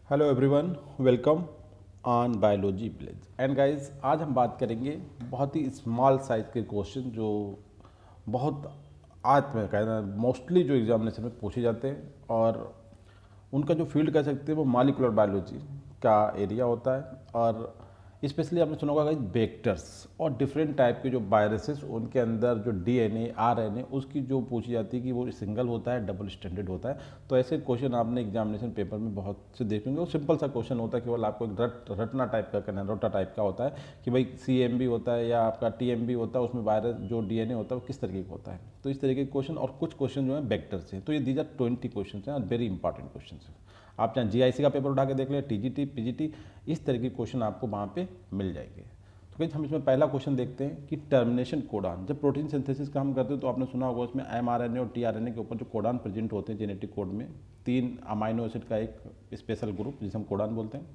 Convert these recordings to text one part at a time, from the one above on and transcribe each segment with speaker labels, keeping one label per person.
Speaker 1: Hello everyone, welcome on biology village. And guys, आज हम बात करेंगे बहुत ही स्मॉल साइज के क्वेश्चन जो बहुत आज में कहना मोस्टली जो एग्जामिनेशन में पूछे जाते हैं और उनका जो फील्ड कह सकते हैं वो मॉलिक्यूलर बायोलॉजी का एरिया होता है। और स्पेशली आपने सुना होगा वेक्टर्स और डिफरेंट टाइप के जो वायरसेस उनके अंदर जो डीएनए आरएनए उसकी जो पूछी जाती है कि वो सिंगल होता है डबल स्टैंडर्ड होता है। तो ऐसे क्वेश्चन आपने एग्जामिनेशन पेपर में बहुत से देखेंगे। वो सिंपल सा क्वेश्चन होता है, केवल आपको एक रटना टाइप का करना, रोटा टाइप का होता है कि भाई सीएमबी होता है या आपका टीएमबी होता है, उसमें वायरस जो डीएनए होता है वो किस तरीके का होता है। तो इस तरीके के क्वेश्चन और कुछ क्वेश्चन जो है वेक्टर्स हैं। तो ये दीज आर 20 क्वेश्चन हैं और वेरी इंपॉर्टेंट क्वेश्चन हैं। आप चाहे जीआईसी का पेपर उठा के देख लें, टीजीटी पीजीटी, इस तरह के क्वेश्चन आपको वहाँ पे मिल जाएंगे। तो कहीं हम इसमें पहला क्वेश्चन देखते हैं कि टर्मिनेशन कोडान। जब प्रोटीन सिंथेसिस का हम करते हैं तो आपने सुना होगा उसमें एमआरएनए और टीआरएनए के ऊपर जो कोडान प्रेजेंट होते हैं जेनेटिक कोड में, 3 अमाइनो एसिड का एक स्पेशल ग्रुप जिसे हम कोडान बोलते हैं।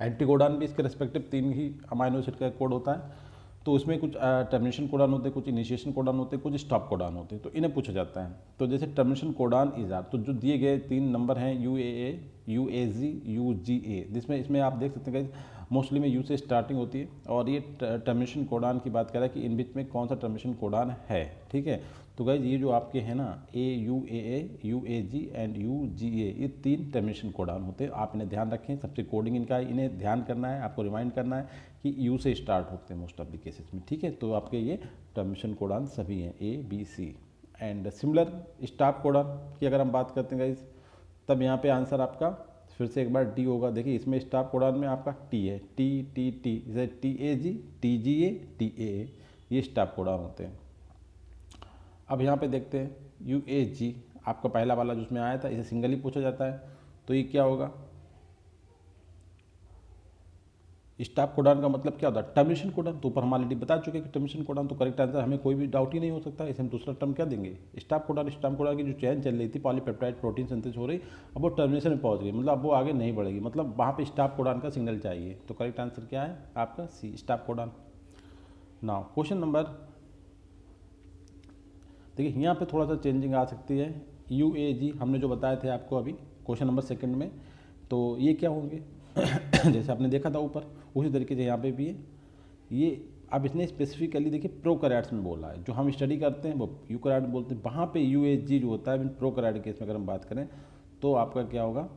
Speaker 1: एंटीकोडान भी इसके रिस्पेक्टिव 3 ही अमाइनो एसिड का कोड होता है। तो उसमें कुछ टर्मिनेशन कोडान होते हैं, कुछ इनिशिएशन कोडान होते हैं, कुछ स्टॉप कोडान होते हैं। तो इन्हें पूछा जाता है। तो जैसे टर्मिनेशन कोडान इज आर, तो जो दिए गए 3 नंबर हैं UAA, UAG, UGA, जिसमें इसमें आप देख सकते हैं मोस्टली में यू से स्टार्टिंग होती है। और ये टर्मिनेशन कोडान की बात कर रहा है कि इन बीच में कौन सा टर्मिनेशन कोडान है। ठीक है, तो गाइज ये जो आपके हैं ना AUAA, UAG एंड UGA, ये 3 टर्मिनेशन कोडान होते हैं। आप इन्हें ध्यान रखें, सबसे कोडिंग इनका है, इन्हें ध्यान करना है, आपको रिमाइंड करना है कि यू से स्टार्ट होते हैं मोस्ट ऑफ द केसेस में। ठीक है, तो आपके ये टर्मिनेशन कोडान सभी हैं ABC। And similar stop codon की अगर हम बात करते हैं गाइज, तब यहाँ पे आंसर आपका फिर से एक बार डी होगा। देखिए इसमें स्टॉप कोडान में आपका टी है, टी जैसे TAG, TGA, TAA, ये स्टॉप कोडान होते हैं। अब यहाँ पे देखते हैं UAG, आपका पहला वाला जो उसमें आया था, इसे सिंगल ही पूछा जाता है। तो ये क्या होगा, स्टॉप कोडान का मतलब क्या होता है, टर्मिनेशन कोडान। तो ऊपर हम ऑलरेडी बता चुके हैं कि टर्मिनेशन कोडान, तो करेक्ट आंसर, हमें कोई भी डाउट ही नहीं हो सकता। इसे हम दूसरा टर्म क्या देंगे, स्टॉप कोडान। स्टॉप कोडान की जो चेन चल रही थी, पॉलीपेप्टाइड प्रोटीन सिंथेसिस हो रही, अब वो टर्मिनेशन में पहुंच गई, मतलब अब वो आगे नहीं बढ़ेगी, मतलब वहाँ पे स्टॉप कोडान का सिग्नल चाहिए। तो करेक्ट आंसर क्या है आपका C, stop codon. Now question number, देखिए यहाँ पे थोड़ा सा चेंजिंग आ सकती है। UAG हमने जो बताए थे आपको अभी क्वेश्चन नंबर 2 में, तो ये क्या होंगे जैसे आपने देखा था ऊपर, उसी तरीके से यहाँ पे भी है ये। अब इसने स्पेसिफिकली देखिए प्रोकैरियोट्स में बोला है, जो हम स्टडी करते हैं वो यूकैरियोट बोलते हैं। वहाँ पे UAG जो होता है प्रोकैरियोट केस में अगर हम बात करें तो आपका क्या होगा,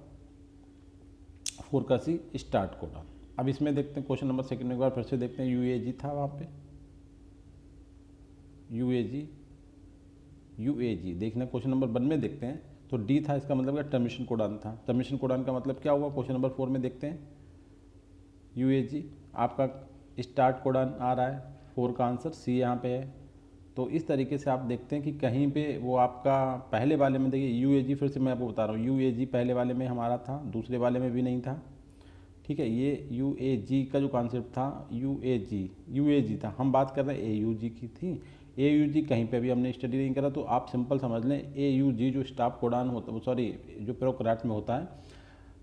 Speaker 1: 4 का C, स्टार्ट कोडान। अब इसमें देखते हैं क्वेश्चन नंबर 2 में एक बार फिर से देखते हैं, UAG था वहाँ पे, UAG देखना। क्वेश्चन नंबर 1 में देखते हैं तो D था, इसका मतलब क्या, टर्मिनेशन कोडान था। टर्मिनेशन कोडान का मतलब क्या हुआ, क्वेश्चन नंबर 4 में देखते हैं UAG, आपका स्टार्ट कोडान आ रहा है, 4 का आंसर C यहाँ पे है। तो इस तरीके से आप देखते हैं कि कहीं पे वो आपका पहले वाले में, देखिए UAG फिर से मैं आपको बता रहा हूँ, UAG पहले वाले में हमारा था, दूसरे वाले में भी नहीं था। ठीक है, ये UAG का जो कॉन्सेप्ट था, UAG था, हम बात कर रहे हैं AUG की थी। AUG कहीं पे भी हमने स्टडी नहीं करा, तो आप सिंपल समझ लें AUG जो स्टॉप कोडान होता है, सॉरी जो प्रोकैरियोट में होता है,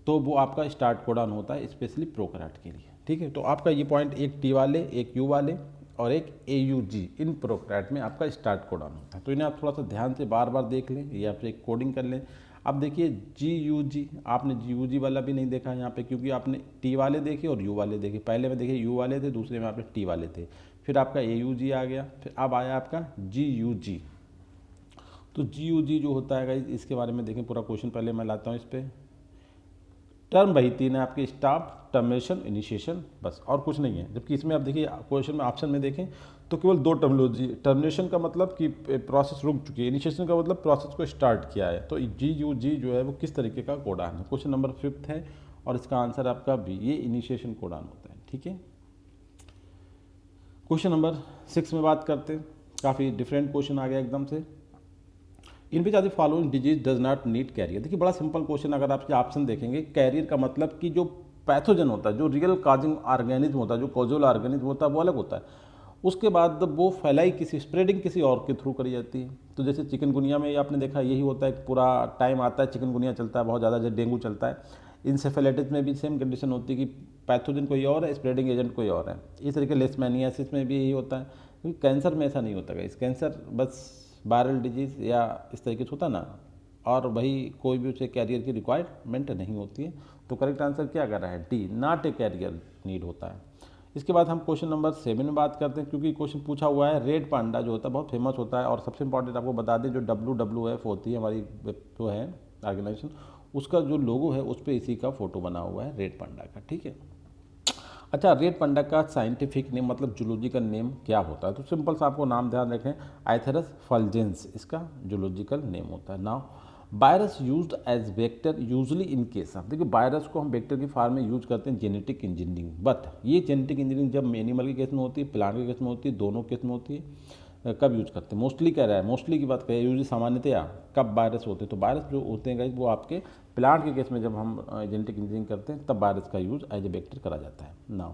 Speaker 1: तो वो आपका स्टार्ट कोडान होता है स्पेशली प्रोकैरियोट के लिए। ठीक है, तो आपका ये पॉइंट, एक T वाले, एक U वाले और एक AUG, इन प्रोकैरियोट में आपका स्टार्ट कोडान होता है। तो इन्हें आप थोड़ा सा ध्यान से बार बार देख लें या फिर एक कोडिंग कर लें। अब देखिए GUG, आपने GUG वाला भी नहीं देखा यहाँ पे, क्योंकि आपने T वाले देखे और U वाले देखे। पहले में देखिए U वाले थे, दूसरे में आपने T वाले थे, फिर आपका AUG आ गया, फिर अब आया आपका GUG। तो GUG जो होता है गाइस, इसके बारे में देखें पूरा क्वेश्चन, पहले मैं लाता हूँ इस पर। टर्म वही 3 है आपके, स्टॉप, टर्मिनेशन, इनिशिएशन, बस और कुछ नहीं है। जबकि इसमें आप देखिए क्वेश्चन में ऑप्शन में देखें तो केवल 2 टर्मिनोलॉजी, टर्मिनेशन का मतलब कि प्रोसेस रुक चुकी है, इनिशिएशन का मतलब प्रोसेस को स्टार्ट किया है। तो GUG जो है वो किस तरीके का कोडान है, क्वेश्चन नंबर 5 है और इसका आंसर आपका B, ये इनिशिएशन कोडान होता है। ठीक है, क्वेश्चन नंबर 6 में बात करते हैं, काफ़ी डिफरेंट क्वेश्चन आ गया एकदम से। In which are the following disease does not need carrier. देखिए बड़ा सिंपल क्वेश्चन, अगर आपके ऑप्शन देखेंगे, कैरियर का मतलब कि जो पैथोजन होता है, जो रियल काजिंग ऑर्गेनिज्म होता है, जो कॉजल ऑर्गेनिज्म होता है वो अलग होता है, उसके बाद वो फैलाई किसी, स्प्रेडिंग किसी और के थ्रू करी जाती है। तो जैसे चिकनगुनिया में आपने देखा यही होता है, पूरा टाइम आता है चिकनगुनिया चलता है बहुत ज़्यादा, जैसे डेंगू चलता है। इंसेफेलाइटिस में भी सेम कंडीशन होती है कि पैथोजन कोई और है, स्प्रेडिंग एजेंट कोई और है। इस तरीके लेशमैनियासिस में भी यही होता है, क्योंकि कैंसर में ऐसा नहीं होता है। इस कैंसर बस वायरल डिजीज़ या इस तरीके से होता ना, और वही कोई भी उसे कैरियर की रिक्वायरमेंट नहीं होती है। तो करेक्ट आंसर क्या कर रहा है, D, not a carrier need होता है। इसके बाद हम क्वेश्चन नंबर 7 में बात करते हैं, क्योंकि क्वेश्चन पूछा हुआ है रेड पांडा जो होता है बहुत फेमस होता है, और सबसे इंपॉर्टेंट आपको बता दें जो WWF होती है हमारी जो है ऑर्गेनाइजेशन, उसका जो लोगो है उस पर इसी का फोटो बना हुआ है रेड पांडा का, ठीक है। अच्छा, रेड पांडा का साइंटिफिक नेम मतलब जूलॉजिकल नेम क्या होता है, तो सिंपल सा आपको नाम ध्यान रखें, आइथेरस फल्जेंस इसका जूलॉजिकल नेम होता है। Now virus used as vector usually in case of, देखिए वायरस को हम वेक्टर की फॉर्म में यूज करते हैं जेनेटिक इंजीनियरिंग, बट ये जेनेटिक इंजीनियरिंग जब एनिमल के केस में होती है, प्लांट के केस में होती है, दोनों केस में होती है। कब यूज करते हैं, मोस्टली कह रहा है, मोस्टली की बात करें, यूजली सामान्यतया कब वायरस होते हैं, तो वायरस जो होते हैं गाइस वो आपके प्लांट के केस में जब हम जेनेटिक इंजीनियरिंग करते हैं तब वायरस का यूज एज ए वेक्टर करा जाता है। नाउ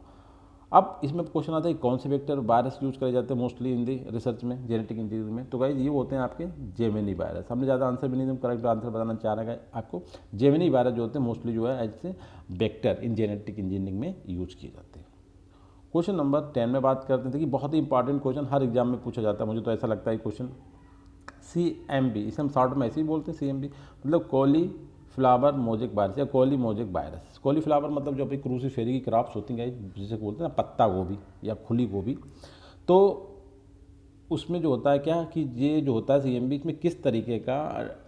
Speaker 1: अब इसमें क्वेश्चन आता है कौन से वेक्टर वायरस यूज करे जाते हैं मोस्टली इन दी रिसर्च में, जेनेटिक इंजीनियरिंग में, तो गाइस ये होते हैं आपके जेमिनी वायरस। हमने ज़्यादा आंसर भी नहीं दिया, करेक्ट आंसर बताना चाह रहा है आपको, जेमिनी वायरस जो होते हैं मोस्टली जो है ऐसे वेक्टर इन जेनेटिक इंजीनियरिंग में यूज किए जाते हैं। क्वेश्चन नंबर 10 में बात करते थे कि बहुत ही इंपॉर्टेंट क्वेश्चन हर एग्जाम में पूछा जाता है, मुझे तो ऐसा लगता है क्वेश्चन CMV, इसे हम शॉर्ट में ऐसे ही बोलते हैं CMV, मतलब कोली फ्लावर मोजेक वायरस या cauli mosaic virus. Cauliflower मतलब जो अपनी क्रूसीफेरी की क्रॉप्स होती हैं जिसे बोलते हैं ना पत्ता गोभी या खुली गोभी, तो उसमें जो होता है क्या कि ये जो होता है CMV इसमें किस तरीके का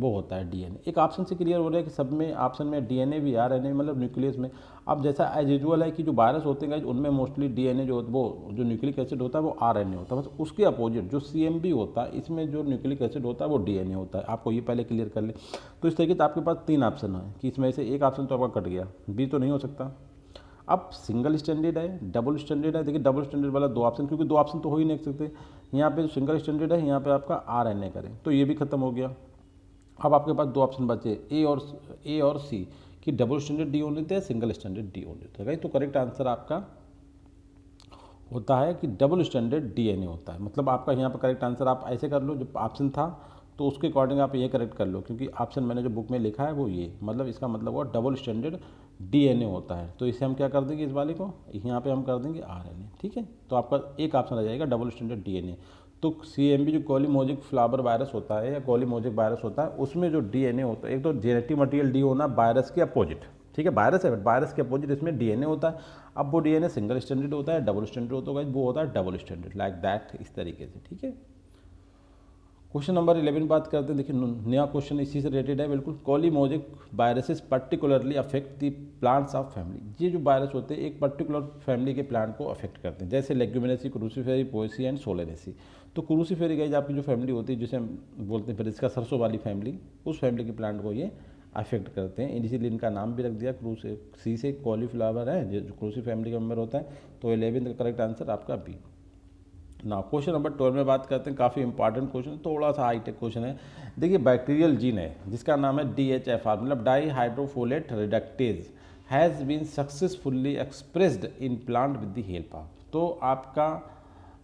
Speaker 1: वो होता है DNA। एक ऑप्शन से क्लियर हो रहा है कि सब में ऑप्शन में DNA भी RNA मतलब न्यूक्लियस में। अब जैसा एज यूजुअल है कि जो वायरस होते हैं उनमें मोस्टली DNA जो वो जो न्यूक्लिक एसिड होता है वो RNA होता है, बस उसके अपोजिट जो CMV होता है इसमें जो न्यूक्लिक एसिड होता है वो DNA होता है। आपको ये पहले क्लियर कर ले। तो इस तरीके से आपके पास 3 ऑप्शन है कि इसमें से एक ऑप्शन तो आपका कट गया, B तो नहीं हो सकता। अब सिंगल स्टैंडर्ड है, डबल स्टैंडर्ड है, देखिए डबल स्टैंडर्ड वाला 2 ऑप्शन, क्योंकि 2 ऑप्शन तो हो ही नहीं सकते। यहाँ पे सिंगल स्टैंडर्ड है, यहाँ पे आपका RNA करें तो ये भी खत्म हो गया। अब आपके पास 2 ऑप्शन बचे, ए और सी, कि डबल स्टैंडर्ड डी होने थे, सिंगल स्टैंडर्ड डी होने थे। तो करेक्ट आंसर आपका होता है कि डबल स्टैंडर्ड DNA होता है। मतलब आपका यहाँ पर करेक्ट आंसर आप ऐसे कर लो, जो ऑप्शन था तो उसके अकॉर्डिंग आप ये करेक्ट कर लो, क्योंकि ऑप्शन मैंने जो बुक में लिखा है वो ये, मतलब इसका मतलब हुआ डबल स्टैंडर्ड DNA होता है। तो इसे हम क्या कर देंगे, इस वाले को यहाँ पे हम कर देंगे RNA, ठीक है। तो आपका एक ऑप्शन आ जाएगा डबल स्टैंडर्ड DNA। तो CMV जो कोलीमोजिक फ्लावर वायरस होता है या कोलीमोजिक वायरस होता है उसमें जो DNA होता है, एक तो जेनेटिक मटेरियल डी होना वायरस के अपोजिट, ठीक है, वायरस है बट वायरस के अपोजिट इसमें DNA होता है। अब वो DNA सिंगल स्टैंडर्ड होता है, डबल स्टैंडर्ड होता है, वो होता है डबल स्टैंडर्ड, लाइक दैट, इस तरीके से, ठीक है। क्वेश्चन नंबर 11 बात करते हैं, देखिए नया क्वेश्चन इसी से रिलेटेड है बिल्कुल। Caulimosaic viruses particularly affect the plants of family, ये जो वायरस होते हैं एक पर्टिकुलर फैमिली के प्लांट को अफेक्ट करते हैं, जैसे Leguminosae, Cruciferae, Poaceae and Solanaceae. तो क्रूसीफेरी गाइस आपकी जो फैमिली होती है जिसे हम बोलते हैं फिर इसका सरसों वाली फैमिली, उस फैमिली के प्लांट को ये अफेक्ट करते हैं, इसीलिए इनका नाम भी रख दिया सी से कॉलीफ्लावर है जो क्रूसी फैमिली का मेंबर होता है। तो 11 का करेक्ट आंसर आपका बी। ना क्वेश्चन नंबर 12 में बात करते हैं, काफ़ी इंपॉर्टेंट क्वेश्चन, थोड़ा सा हाईटेक क्वेश्चन है। देखिए बैक्टीरियल जीन है जिसका नाम है DHFR, मतलब dihydrofolate reductase, has been successfully expressed in plant with the help of. तो आपका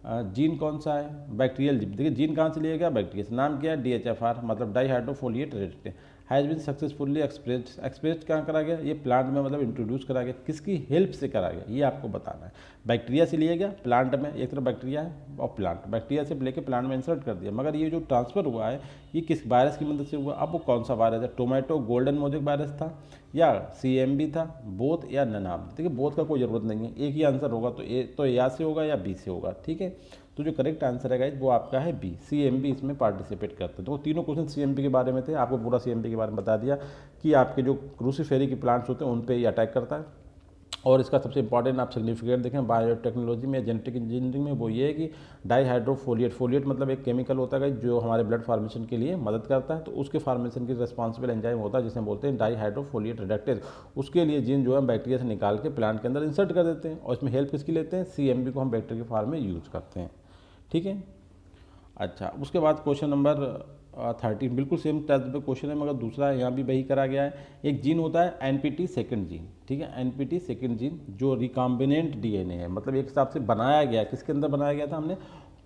Speaker 1: जीन कौन सा है, बैक्टीरियल जीन। देखिए जीन कहाँ से लिया गया, बैक्टीरिया से। नाम क्या है, DHFR, मतलब dihydrofolate reductase, has been successfully expressed कहाँ करा गया, ये प्लांट में मतलब इंट्रोड्यूस करा गया, किसकी हेल्प से करा गया ये आपको बताना है। बैक्टीरिया से लिया गया प्लांट में, एक तरफ बैक्टीरिया है और प्लांट, बैक्टीरिया से लेके प्लांट में इंसर्ट कर दिया, मगर ये जो ट्रांसफर हुआ है ये किस वायरस की मदद से हुआ। अब वो कौन सा वायरस है, टोमेटो गोल्डन मोजेक वायरस था या CMV था, बोथ या नन ऑफ। देखिए बोथ का कोई ज़रूरत नहीं है, एक ही आंसर होगा, तो या से होगा या बी से होगा, ठीक है। तो जो करेक्ट आंसर है गाइस वो आपका है बी, CMV इसमें पार्टिसिपेट करते हैं। तो तीनों क्वेश्चन CMV के बारे में थे, आपको पूरा CMV के बारे में बता दिया कि आपके जो क्रूसीफेरी के प्लांट्स होते हैं उन पे ये अटैक करता है। और इसका सबसे इंपॉर्टेंट आप सिग्निफिकेंट देखें बायोटेक्नोलॉजी में, जेनेटिक इंजीनियरिंग में, वो ये है कि डाईहाइड्रोफोलिएट, फोलिएट मतलब एक केमिकल होता है जो हमारे ब्लड फॉर्मेशन के लिए मदद करता है, तो उसके फॉर्मेशन की रिस्पॉन्सिबल एंजाइम होता है जिसे बोलते हैं डाईहाइड्रोफोलिएट रिडक्टेज। उसके लिए जीन जो है बैक्टीरिया से निकाल के प्लांट के अंदर इंसर्ट कर देते हैं, और इसमें हेल्प किसकी लेते हैं, CMV को हम बैक्टीरिया के फॉर्म में यूज करते हैं, ठीक है। अच्छा, उसके बाद क्वेश्चन नंबर 13 बिल्कुल सेम टाइप पे क्वेश्चन है, मगर दूसरा यहाँ भी वही करा गया है। एक जीन होता है NPT सेकंड जीन, ठीक है, NPT सेकंड जीन जो रिकॉम्बिनेंट DNA है, मतलब एक हिसाब से बनाया गया, किसके अंदर बनाया गया था हमने,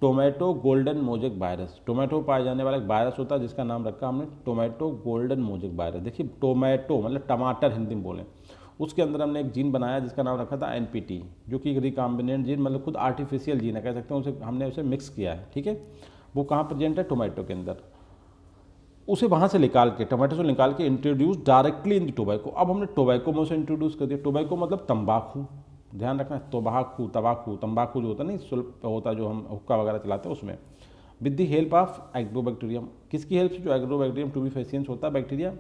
Speaker 1: tomato golden mosaic virus. Tomato पाया जाने वाला एक वायरस होता है जिसका नाम रखा हमने टोमेटो गोल्डन मोजेक वायरस। देखिए टोमेटो मतलब टमाटर हिंदी में बोलें, उसके अंदर हमने एक जीन बनाया जिसका नाम रखा था NPT, जो कि एक रिकॉम्बिनेंट जीन, मतलब खुद आर्टिफिशियल जीन है कह सकते हैं, उसे हमने उसे मिक्स किया है, ठीक है। वो कहाँ प्रेजेंट है, टोमेटो के अंदर। उसे वहाँ से निकाल के, टोमेटो से निकाल के introduce directly in the tobacco. अब हमने टोबैको में उसे इंट्रोड्यूस कर दिया। टोबैको मतलब तंबाकू, ध्यान रखना, तंबाकू जो होता है नहीं, सुल्फ होता है जो हम हुक्का वगैरह चलाते हैं उसमें, with the help of agrobacterium. किसकी हेल्प से? जो एग्रोबैक्टीरियम ट्यूबिफेसियंस होता है बैक्टीरिया,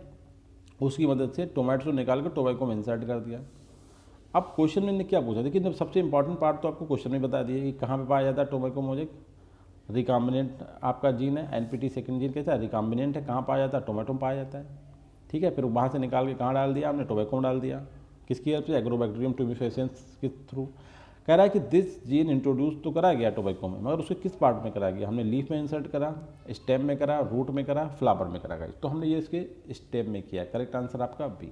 Speaker 1: उसकी मदद से टोमेटो से निकाल कर टोबैको में इंसर्ट कर दिया। अब क्वेश्चन में क्या पूछा, देखिए जब सबसे इंपॉर्टेंट पार्ट तो आपको क्वेश्चन में बता दिया कि कहाँ पे पाया जाता है टोबैको मोजेक। रिकॉम्बिनेंट आपका जीन है, एनपीटी सेकंड जीन कैसा है, रिकॉम्बिनेंट है, कहाँ पाया जाता है, टोमेटो में पाया जाता है। ठीक है, फिर वहाँ से निकाल के कहाँ डाल दिया हमने, टोबैको में डाल दिया। किसकी हेल्प से? एग्रोबैक्टीरियम ट्यूबिफेसियंस के थ्रू। कह रहा है कि दिस जीन इंट्रोड्यूस तो करा गया टोबैको में, मगर उसके किस पार्ट में करा गया? हमने लीफ में इंसर्ट करा, स्टेम में करा, रूट में करा, फ्लावर में करा गया। तो हमने ये इसके स्टेम में किया। करेक्ट आंसर आपका बी।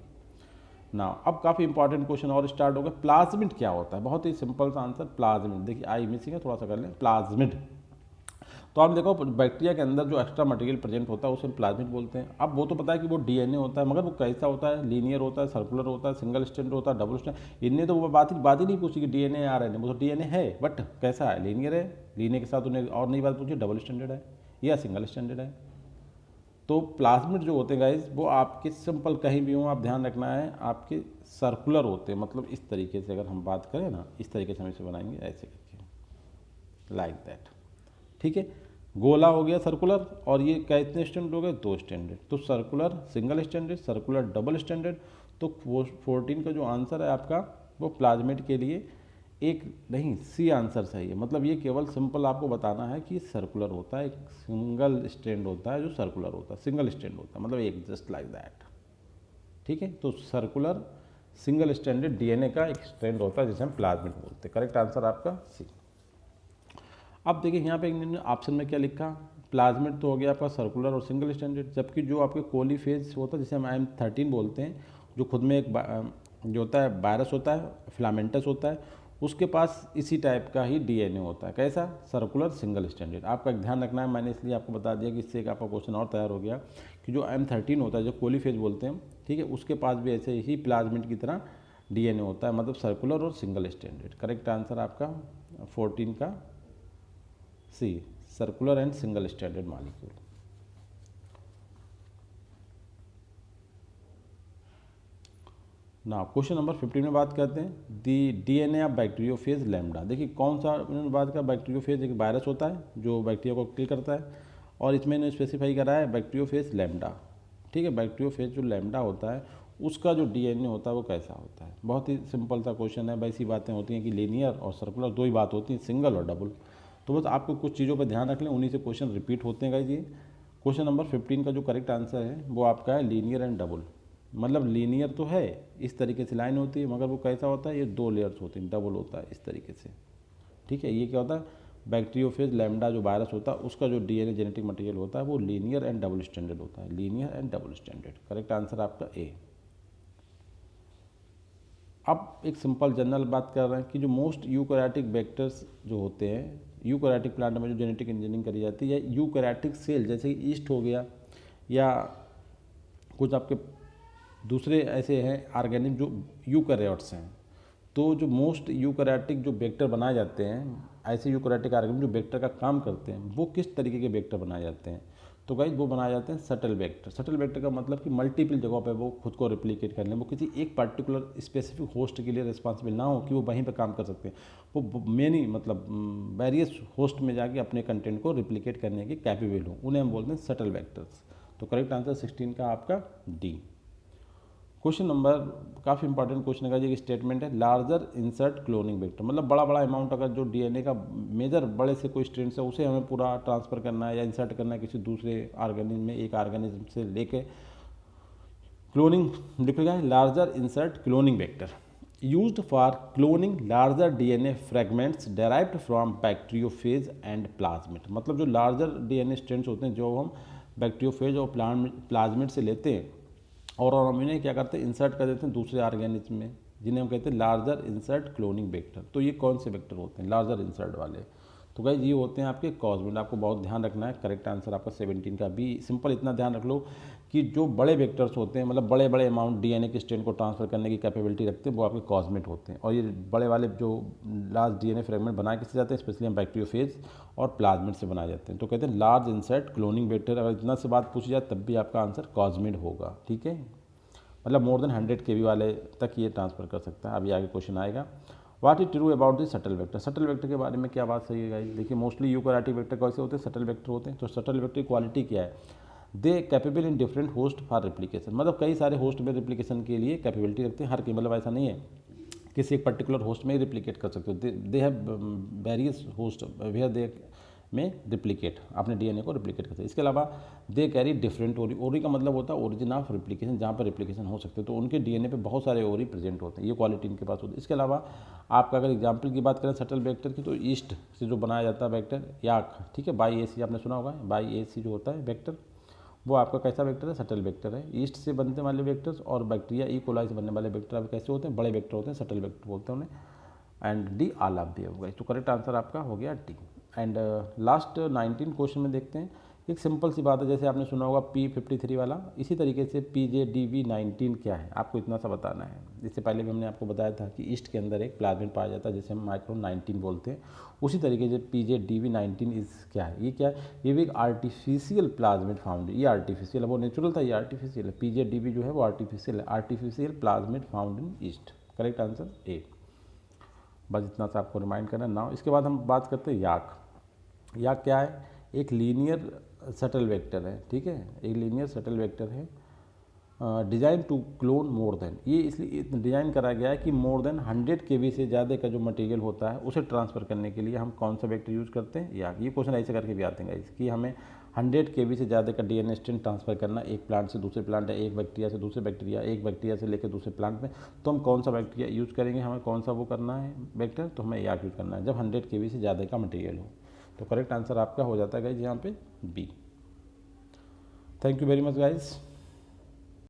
Speaker 1: ना अब काफ़ी इंपॉर्टेंट क्वेश्चन और स्टार्ट हो गया। प्लाज्मिड क्या होता है? बहुत ही सिंपल सा आंसर, प्लाज्मिड। देखिए आई मिसिंग है, थोड़ा सा कर लें। प्लाज्मिड तो आप देखो बैक्टीरिया के अंदर जो एक्स्ट्रा मटेरियल प्रेजेंट होता है उसे प्लाज्मिड बोलते हैं। अब वो तो पता है कि वो डीएनए होता है, मगर वो कैसा होता है? लीनियर होता है, सर्कुलर होता है, सिंगल स्टैंड होता है, डबल स्टैंड। इनने तो वो बात ही नहीं पूछी कि डीएनए आ रहा है, वो तो डीएनए है, बट कैसा है? लीनियर है। लीनियर के साथ उन्हें और नई बात पूछी, डबल स्टैंडर्ड है या सिंगल स्टैंडर्ड है। तो प्लाज्मिड जो होते हैं गाइज, वो आपके सिंपल कहीं भी हों, आप ध्यान रखना है, आपके सर्कुलर होते हैं। मतलब इस तरीके से अगर हम बात करें ना, इस तरीके से हम इसे बनाएंगे ऐसे करके, लाइक दैट। ठीक है, गोला हो गया सर्कुलर, और ये कितने स्टैंडर्ड हो गए? 2 स्टैंडर्ड। तो circular single standard, circular double standard. तो 14 का जो आंसर है आपका वो प्लाज्मिड के लिए एक नहीं, सी आंसर सही है। मतलब ये केवल सिंपल आपको बताना है कि सर्कुलर होता है, एक सिंगल स्टैंड होता है जो सर्कुलर होता है, सिंगल स्टैंड होता है, मतलब एक, जस्ट लाइक दैट। ठीक है, तो सर्कुलर सिंगल स्टैंडर्ड डीएनए का एक स्ट्रैंड होता है जिसे हम प्लाज्मिड बोलते हैं। करेक्ट आंसर आपका सी। अब देखिए यहाँ पे इन्होंने ऑप्शन में क्या लिखा, प्लाज्मिड तो हो गया आपका सर्कुलर और सिंगल स्टैंडर्ड, जबकि जो आपके कोलीफेज होता है जिसे हम IM13 बोलते हैं, जो खुद में एक जो होता है वायरस होता है, फिलामेंटस होता है, उसके पास इसी टाइप का ही डीएनए होता है। कैसा? Circular single standard. आपका एक ध्यान रखना है, मैंने इसलिए आपको बता दिया कि इससे एक आपका क्वेश्चन और तैयार हो गया कि जो IM13 होता है, जो कोलीफेज बोलते हैं, ठीक है, उसके पास भी ऐसे ही प्लाज्मिड की तरह डीएनए होता है, मतलब सर्कुलर और सिंगल स्टैंडर्ड। करेक्ट आंसर आपका 14 का C, circular and single standard molecule. ना क्वेश्चन नंबर 15 में बात करते हैं the DNA of bacteriophage lambda. देखिए कौन सा इन्होंने बात करा, बैक्टीरियोफेज एक वायरस होता है जो बैक्टीरिया को किल करता है, और इसमें इन्होंने स्पेसिफाई करा है बैक्टीरियोफेज लैम्डा। ठीक है, बैक्टीरियोफेज जो लैम्डा होता है उसका जो डीएनए होता है वो कैसा होता है? बहुत ही सिंपल सा क्वेश्चन है। वैसी बातें होती हैं कि लीनियर और सर्कुलर, दो ही बात होती है, सिंगल और डबल। तो बस आपको कुछ चीज़ों पर ध्यान रख लें, उन्हीं से क्वेश्चन रिपीट होते हैं गाइस। ये क्वेश्चन नंबर 15 का जो करेक्ट आंसर है वो आपका है लीनियर एंड डबल। मतलब लीनियर तो है, इस तरीके से लाइन होती है, मगर वो कैसा होता है? ये 2 लेयर्स होती हैं, डबल होता है इस तरीके से। ठीक है, ये क्या होता है? बैक्टीरियोफेज लैम्डा जो वायरस होता है उसका जो डीएनए जेनेटिक मटेरियल होता है वो लीनियर एंड डबल स्टैंडर्ड होता है। Linear and double standard, correct answer आपका ए। अब एक सिंपल जनरल बात कर रहे हैं कि जो मोस्ट यूकैरियोटिक वेक्टर्स जो होते हैं, यूकैरियोटिक प्लांट में जो जेनेटिक इंजीनियरिंग करी जाती है, यूकैरियोटिक सेल जैसे कि ईस्ट हो गया, या कुछ आपके दूसरे ऐसे हैं ऑर्गेनिज्म जो यूकैरियोट्स हैं, तो जो मोस्ट यूकैरियोटिक जो वेक्टर बनाए जाते हैं, ऐसे यूकैरियोटिक ऑर्गेनिज्म जो वेक्टर का काम करते हैं, वो किस तरीके के वेक्टर बनाए जाते हैं? तो गाइज वो बनाए जाते हैं सटल वेक्टर। सटल वेक्टर का मतलब कि मल्टीपल जगहों पे वो खुद को रिप्लिकेट कर लें, वो किसी एक पर्टिकुलर स्पेसिफिक होस्ट के लिए रिस्पॉन्सिबल ना हो कि वो वहीं पे काम कर सकते हैं, वो मेनी मतलब वेरियस होस्ट में जाके अपने कंटेंट को रिप्लिकेट करने के कैपेबल हो, उन्हें हम बोलते हैं सटल वेक्टर्स। तो करेक्ट आंसर 16 का आपका डी। क्वेश्चन नंबर काफ़ी इंपॉर्टेंट क्वेश्चन का ये स्टेटमेंट है, लार्जर इंसर्ट क्लोनिंग वेक्टर। मतलब बड़ा बड़ा अमाउंट अगर जो डीएनए का मेजर बड़े से कोई स्ट्रेंड है उसे हमें पूरा ट्रांसफ़र करना है या इंसर्ट करना है किसी दूसरे ऑर्गेनिज्म में, एक ऑर्गेनिज्म से लेके क्लोनिंग लिखेगा है, larger insert cloning vector used for cloning larger DNA fragments derived from bacteriophage and plasmid. मतलब जो लार्जर डीएनए स्ट्रेंड्स होते हैं जो हम बैक्टीरियोफेज और प्लाज्मिड से लेते हैं, और हम इन्हें क्या करते हैं? इंसर्ट कर देते हैं दूसरे ऑर्गेनिज्म में, जिन्हें हम कहते हैं लार्जर इंसर्ट क्लोनिंग वेक्टर। तो ये कौन से वेक्टर होते हैं लार्जर इंसर्ट वाले? तो गाइस ये होते हैं आपके कॉस्मिड। आपको बहुत ध्यान रखना है, करेक्ट आंसर आपका 17 का बी। सिंपल इतना ध्यान रख लो कि जो बड़े वेक्टर्स होते हैं, मतलब बड़े बड़े अमाउंट डीएनए के स्ट्रैंड को ट्रांसफर करने की कैपेबिलिटी रखते हैं, वो आपके कॉस्मेट होते हैं। और ये बड़े वाले जो लार्ज डीएनए फ्रेगमेंट बनाए किससे जाते हैं, स्पेशली हम बैक्टीरियोफेज और प्लाज्मिड से बनाए जाते हैं। तो कहते हैं लार्ज इंसेक्ट क्लोनिंग वेक्टर। अगर इतना से बात पूछी जाए तब भी आपका आंसर कॉस्मिड होगा, ठीक है। मतलब मोर देन 100 kb वाले तक ये ट्रांसफर कर सकता है। अभी आगे क्वेश्चन आएगा, what is true about the shuttle vector. Shuttle vector के बारे में क्या बात सही है गाइस। देखिए मोस्टली यूकैरियोटिक वेक्टर कैसे होते हैं, शटल वेक्टर होते हैं। तो शटल वेक्टर की क्वालिटी क्या है, they capable in different host for replication, मतलब कई सारे होस्ट में रेप्लिकेशन के लिए कैपेबिलिटी रखते हैं। हर की मतलब ऐसा नहीं है किसी एक पर्टिकुलर होस्ट में रिप्लिकेट कर सकते हो। They have various host where they में रिप्लिकेट, अपने डीएनए को रिप्लिकेट करते हैं। इसके अलावा दे कैरी डिफरेंट ओरी। ओरी का मतलब होता है ओरिजिन ऑफ रिप्लिकेशन, जहाँ पर रिप्लिकेशन हो सकते हैं। तो उनके डीएनए पे बहुत सारे ओरी प्रेजेंट होते हैं, ये क्वालिटी इनके पास होती है। इसके अलावा आपका अगर एग्जाम्पल की बात करें शटल वेक्टर की, तो ईस्ट से जो बनाया जाता है वेक्टर याक, ठीक है, बाई ए सी आपने सुना होगा, बाई ए सी जो होता है वेक्टर, वो आपका कैसा वेक्टर है, शटल वेक्टर है। ईस्ट से बनने वाले वेक्टर्स और बैक्टीरिया ई कोलाई से बनने वाले वेक्टर आप कैसे होते हैं, बड़े वेक्टर होते हैं, शटल वेक्टर बोलते हैं उन्हें। And D all of the होगा। तो करेक्ट आंसर आपका हो गया डी। एंड लास्ट 19 क्वेश्चन में देखते हैं, एक सिंपल सी बात है, जैसे आपने सुना होगा P53 वाला, इसी तरीके से PJDV19 क्या है, आपको इतना सा बताना है। इससे पहले भी हमने आपको बताया था कि ईस्ट के अंदर एक प्लाज्मिड पाया जाता है जिसे हम माइक्रोन 19 बोलते हैं। उसी तरीके से PJDV19 इस क्या है, ये क्या है, ये भी एक आर्टिफिशियल प्लाज्मिड फाउंड है। ये आर्टिफिशियल है, वो नेचुरल था, ये आर्टिफिशियल है। PJDV जो है वो आर्टिफिशियल है, artificial plasmid found in east. Correct answer A. बस इतना सा आपको रिमाइंड करना नाउ। इसके बाद हम बात करते हैं याक। याक क्या है, एक लीनियर शटल वेक्टर है, ठीक है, एक लीनियर शटल वेक्टर है design to clone more than. ये इसलिए डिज़ाइन करा गया है कि मोर देन 100 kb से ज़्यादा का जो मटेरियल होता है उसे ट्रांसफ़र करने के लिए हम कौन सा वेक्टर यूज़ करते हैं, याक। ये क्वेश्चन ऐसे करके भी आते हैं गाइस कि हमें 100 kb से ज़्यादा का डीएनए स्ट्रैंड ट्रांसफ़र करना, एक प्लांट से दूसरे प्लांट है, एक बैक्टीरिया से दूसरे बैक्टीरिया, एक बैक्टीरिया से लेकर दूसरे प्लांट में, तो हम कौन सा बैक्टीरिया यूज़ करेंगे, हमें कौन सा वो करना है वेक्टर, तो हमें याक यूज़ करना है जब 100 kb से ज़्यादा का मटेरियल हो। तो करेक्ट आंसर आपका हो जाता है गाइस यहाँ पे B. Thank you very much guys.